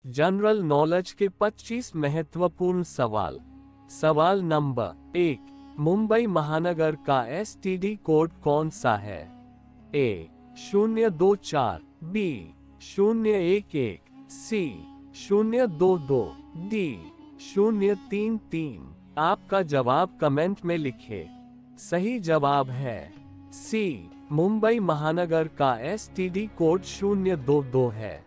General knowledge के 25 महत्वपूर्ण सवाल। सवाल नंबर 1, मुंबई महानगर का एसटीडी कोड कौन सा है? ए 024, बी 011, सी 022, डी 033। आपका जवाब कमेंट में लिखें। सही जवाब है सी, मुंबई महानगर का एसटीडी कोड 022 है।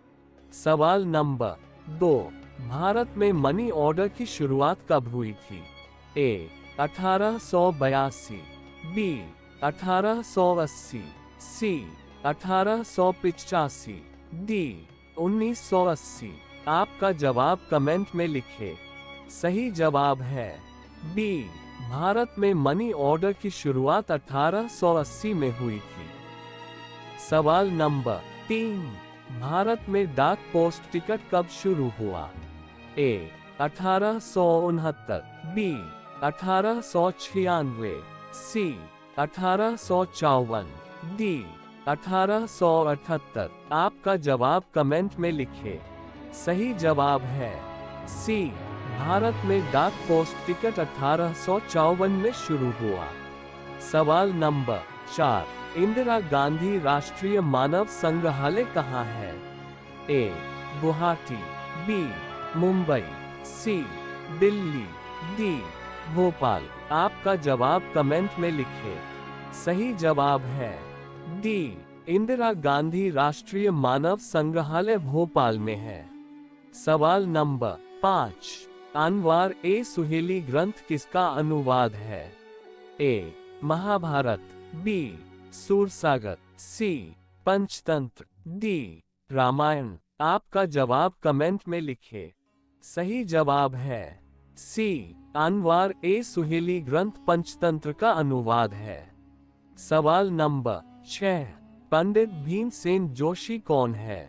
सवाल नंबर 2, भारत में मनी ऑर्डर की शुरुआत कब हुई थी? ए 1882, बी 1880, सी 1885, डी 1980। आपका जवाब कमेंट में लिखें। सही जवाब है बी, भारत में मनी ऑर्डर की शुरुआत 1880 में हुई थी। सवाल नंबर 3, भारत में डाक पोस्ट टिकट कब शुरू हुआ? ए 1869, बी 1896, सी 1854, डी 1878। आपका जवाब कमेंट में लिखें। सही जवाब है सी, भारत में डाक पोस्ट टिकट 1854 में शुरू हुआ। सवाल नंबर 4, इंदिरा गांधी राष्ट्रीय मानव संग्रहालय कहाँ है? ए गुवाहाटी, बी मुंबई, सी दिल्ली, डी भोपाल। आपका जवाब कमेंट में लिखें। सही जवाब है डी, इंदिरा गांधी राष्ट्रीय मानव संग्रहालय भोपाल में है। सवाल नंबर 5, अनवार ए सुहेली ग्रंथ किसका अनुवाद है? ए महाभारत, बी सूरसागर, सी पंचतंत्र, डी रामायण। आपका जवाब कमेंट में लिखें। सही जवाब है सी, अनवार ए सुहेली ग्रंथ पंचतंत्र का अनुवाद है। सवाल नंबर 6, पंडित भीमसेन जोशी कौन है?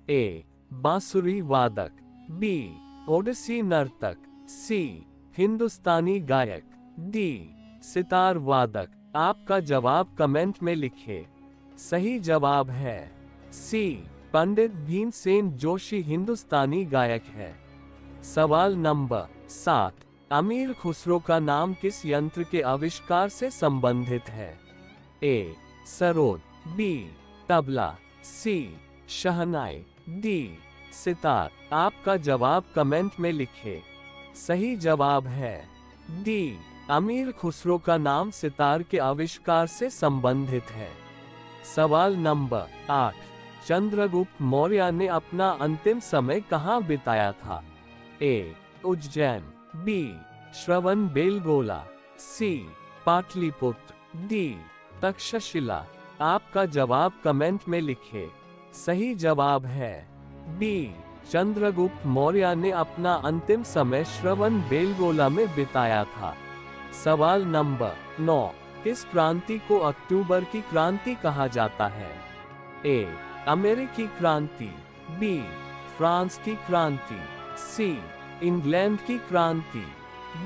ए बांसुरी वादक, बी ओडिसी नर्तक, सी हिंदुस्तानी गायक, डी सितार वादक। आपका जवाब कमेंट में लिखें। सही जवाब है सी, पंडित भीमसेन जोशी हिंदुस्तानी गायक है। सवाल नंबर 7, अमीर खुसरो का नाम किस यंत्र के आविष्कार से संबंधित है? ए सरोद, बी तबला, सी शहनाई, डी सितार। आपका जवाब कमेंट में लिखें। सही जवाब है डी, अमीर खुसरो का नाम सितार के आविष्कार से संबंधित है। सवाल नंबर 8, चंद्रगुप्त मौर्य ने अपना अंतिम समय कहाँ बिताया था? ए उज्जैन, बी श्रवणबेलगोला, सी पाटलिपुत्र, डी तक्षशिला। आपका जवाब कमेंट में लिखें। सही जवाब है बी, चंद्रगुप्त मौर्य ने अपना अंतिम समय श्रवणबेलगोला में बिताया था। सवाल नंबर 9, किस क्रांति को अक्टूबर की क्रांति कहा जाता है? ए अमेरिकी क्रांति, बी फ्रांस की क्रांति, सी इंग्लैंड की क्रांति,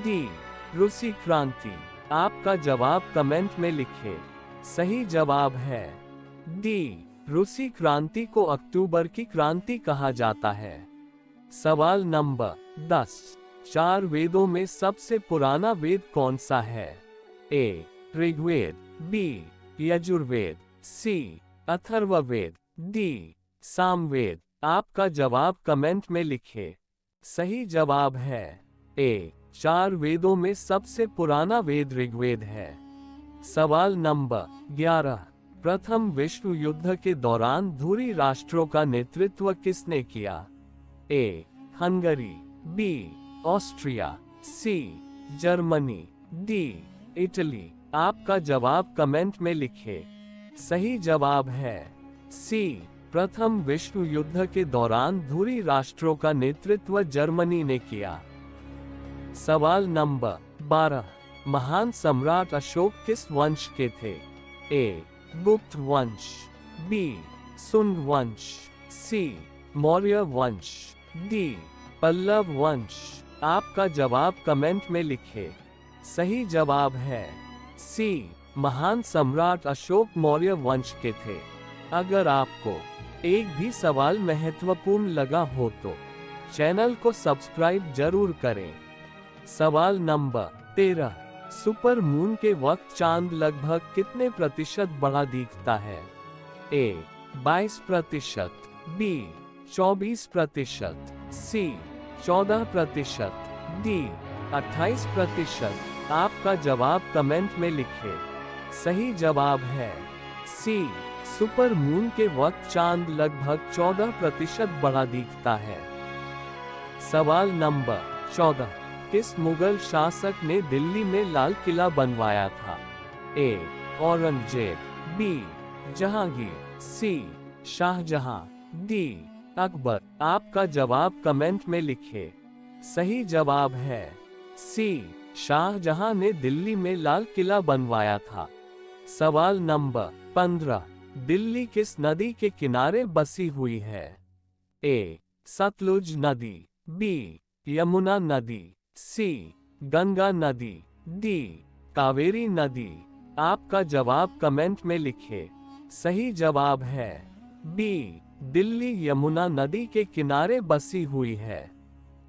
डी रूसी क्रांति। आपका जवाब कमेंट में लिखें। सही जवाब है डी, रूसी क्रांति को अक्टूबर की क्रांति कहा जाता है। सवाल नंबर 10, 4 वेदों में सबसे पुराना वेद कौन सा है? ए ऋग्वेद, बी यजुर्वेद, सी अथर्ववेद, डी सामवेद। आपका जवाब कमेंट में लिखें। सही जवाब है ए, 4 वेदों में सबसे पुराना वेद ऋग्वेद है। सवाल नंबर 11, प्रथम विश्व युद्ध के दौरान धुरी राष्ट्रों का नेतृत्व किसने किया? A Hungary, B Austria, C Germany, D Italy. आपका जवाब कमेंट में लिखें। सही जवाब है सी, प्रथम विश्व युद्ध के दौरान धुरी राष्ट्रों का नेतृत्व जर्मनी ने किया। सवाल नंबर 12, महान सम्राट अशोक किस वंश के थे? ए गुप्त वंश, बी सुंग वंश, सी मौर्य वंश, डी पल्लव वंश। आपका जवाब कमेंट में लिखें। सही जवाब है सी, महान सम्राट अशोक मौर्य वंश के थे। अगर आपको एक भी सवाल महत्वपूर्ण लगा हो तो चैनल को सब्सक्राइब जरूर करें। सवाल नंबर 13, सुपर मून के वक्त चांद लगभग कितने प्रतिशत बड़ा दिखता है? ए 22%, बी 24%, सी 14%, डी 28%। आपका जवाब कमेंट में लिखें। सही जवाब है सी, सुपर मून के वक्त चांद लगभग 14% बड़ा दिखता है। सवाल नंबर 14, किस मुगल शासक ने दिल्ली में लाल किला बनवाया था? ए औरंगजेब, बी जहांगीर, सी शाहजहां, डी अकबर। आपका जवाब कमेंट में लिखें। सही जवाब है सी, शाहजहां ने दिल्ली में लाल किला बनवाया था। सवाल नंबर 15, दिल्ली किस नदी के किनारे बसी हुई है? ए सतलुज नदी, बी यमुना नदी, सी गंगा नदी, डी कावेरी नदी। आपका जवाब कमेंट में लिखें। सही जवाब है बी, दिल्ली यमुना नदी के किनारे बसी हुई है।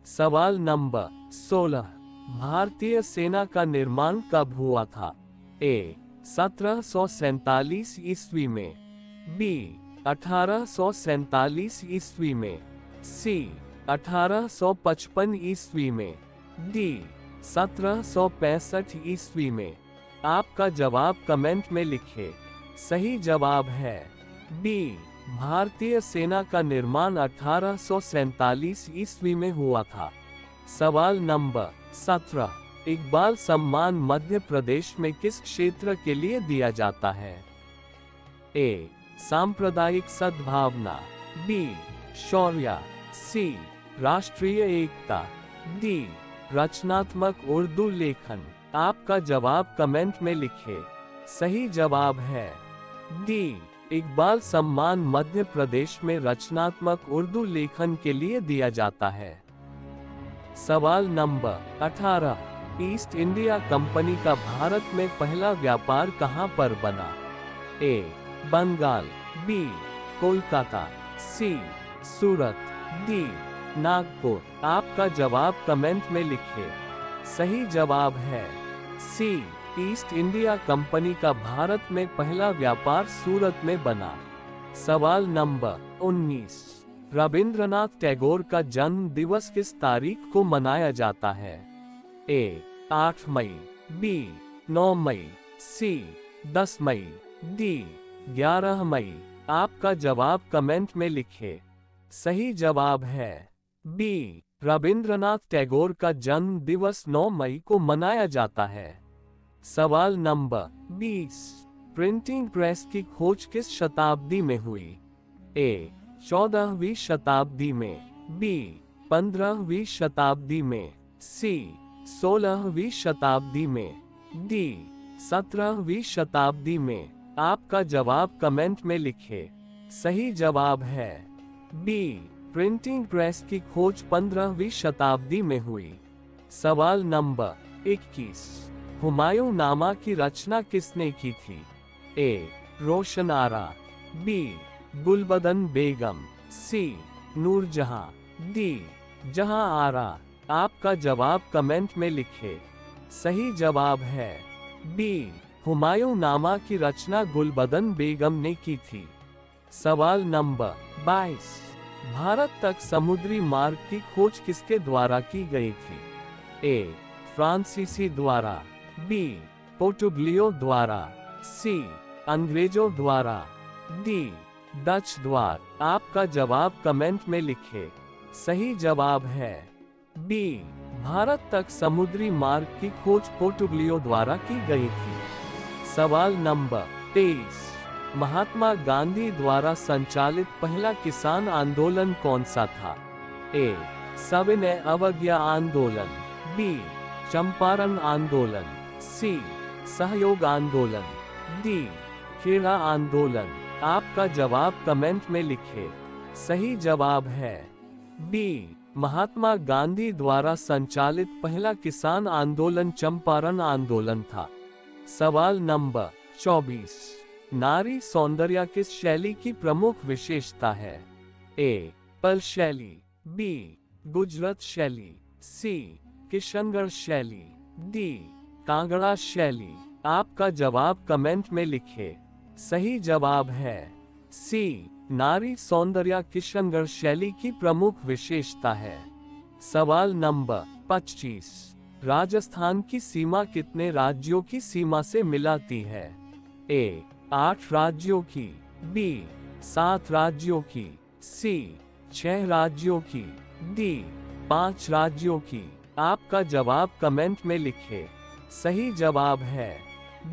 सवाल नंबर 16, भारतीय सेना का निर्माण कब हुआ था? ए 1747 ईस्वी में, बी 1847 ईस्वी में, सी 1855 ईस्वी में, डी 1765 ईस्वी में। आपका जवाब कमेंट में लिखें। सही जवाब है बी, भारतीय सेना का निर्माण 1847 ईस्वी में हुआ था। सवाल नंबर 17, इकबाल सम्मान मध्य प्रदेश में किस क्षेत्र के लिए दिया जाता है? ए सांप्रदायिक सद्भावना, बी शौर्य, सी राष्ट्रीय एकता, डी रचनात्मक उर्दू लेखन। आपका जवाब कमेंट में लिखें। सही जवाब है डी, इकबाल सम्मान मध्य प्रदेश में रचनात्मक उर्दू लेखन के लिए दिया जाता है। सवाल नंबर 18, ईस्ट इंडिया कंपनी का भारत में पहला व्यापार कहां पर बना? ए बंगाल, बी कोलकाता, सी सूरत, डी नागपुर। आपका जवाब कमेंट में लिखें। सही जवाब है सी, ईस्ट इंडिया कंपनी का भारत में पहला व्यापार सूरत में बना। सवाल नंबर 19, रविंद्रनाथ टैगोर का जन्म दिवस किस तारीख को मनाया जाता है? ए 8 मई, बी 9 मई, सी 10 मई, डी 11 मई। आपका जवाब कमेंट में लिखें। सही जवाब है बी, रविंद्रनाथ टैगोर का जन्म दिवस 9 मई को मनाया जाता है। सवाल नंबर 20, प्रिंटिंग प्रेस की खोज किस शताब्दी में हुई? ए 14वीं शताब्दी में, बी 15वीं शताब्दी में, सी 16वीं शताब्दी में, डी 17वीं शताब्दी में। आपका जवाब कमेंट में लिखें। सही जवाब है बी, प्रिंटिंग प्रेस की खोज 15वीं शताब्दी में हुई। सवाल नंबर 21, हुमायूं नामा की रचना किसने की थी? ए रोशन आरा, बी गुलबदन बेगम, सी नूरजहां, डी जहां आरा। आपका जवाब कमेंट में लिखें। सही जवाब है बी, हुमायूं नामा की रचना गुलबदन बेगम ने की थी। सवाल नंबर 22, भारत तक समुद्री मार्ग की खोज किसके द्वारा की गई थी? ए फ्रांसीसी द्वारा, बी पोर्टुगलियों द्वारा, सी अंग्रेजों द्वारा, डी डच द्वारा। आपका जवाब कमेंट में लिखें। सही जवाब है बी, भारत तक समुद्री मार्ग की खोज पोर्टुगलियों द्वारा की गई थी। सवाल नंबर 23, महात्मा गांधी द्वारा संचालित पहला किसान आंदोलन कौन सा था? ए सविनय अवज्ञा आंदोलन, बी चंपारण आंदोलन, सी सहयोग आंदोलन, डी खेड़ा आंदोलन। आपका जवाब कमेंट में लिखें। सही जवाब है बी, महात्मा गांधी द्वारा संचालित पहला किसान आंदोलन चंपारण आंदोलन था। सवाल नंबर 24, नारी सौंदर्य किस शैली की प्रमुख विशेषता है? ए पल शैली, बी गुजरात शैली, सी किशनगढ़ शैली, डी कांगड़ा शैली। आपका जवाब कमेंट में लिखें। सही जवाब है सी नारी सौंदर्य किशनगढ़ शैली की प्रमुख विशेषता है। सवाल नंबर 25, राजस्थान की सीमा कितने राज्यों की सीमा से मिलाती है? ए 8 राज्यों की, बी 7 राज्यों की, सी 6 राज्यों की, डी 5 राज्यों की। आपका जवाब कमेंट में लिखें। सही जवाब है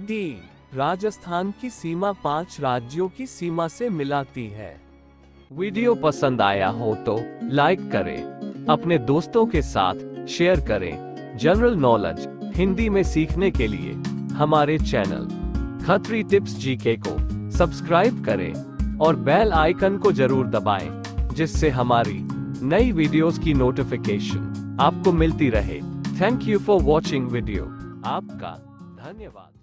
डी राजस्थान की सीमा 5 राज्यों की सीमा से मिलाती है। वीडियो पसंद आया हो तो लाइक करें, अपने दोस्तों के साथ शेयर करें। जनरल नॉलेज हिंदी में सीखने के लिए हमारे चैनल खत्री टिप्स जीके को सब्सक्राइब करें और बेल आइकन को जरूर दबाएं, जिससे हमारी नई वीडियोस की नोटिफिकेशन आपको मिलती रहे। Thank you for watching video. आपका धन्यवाद।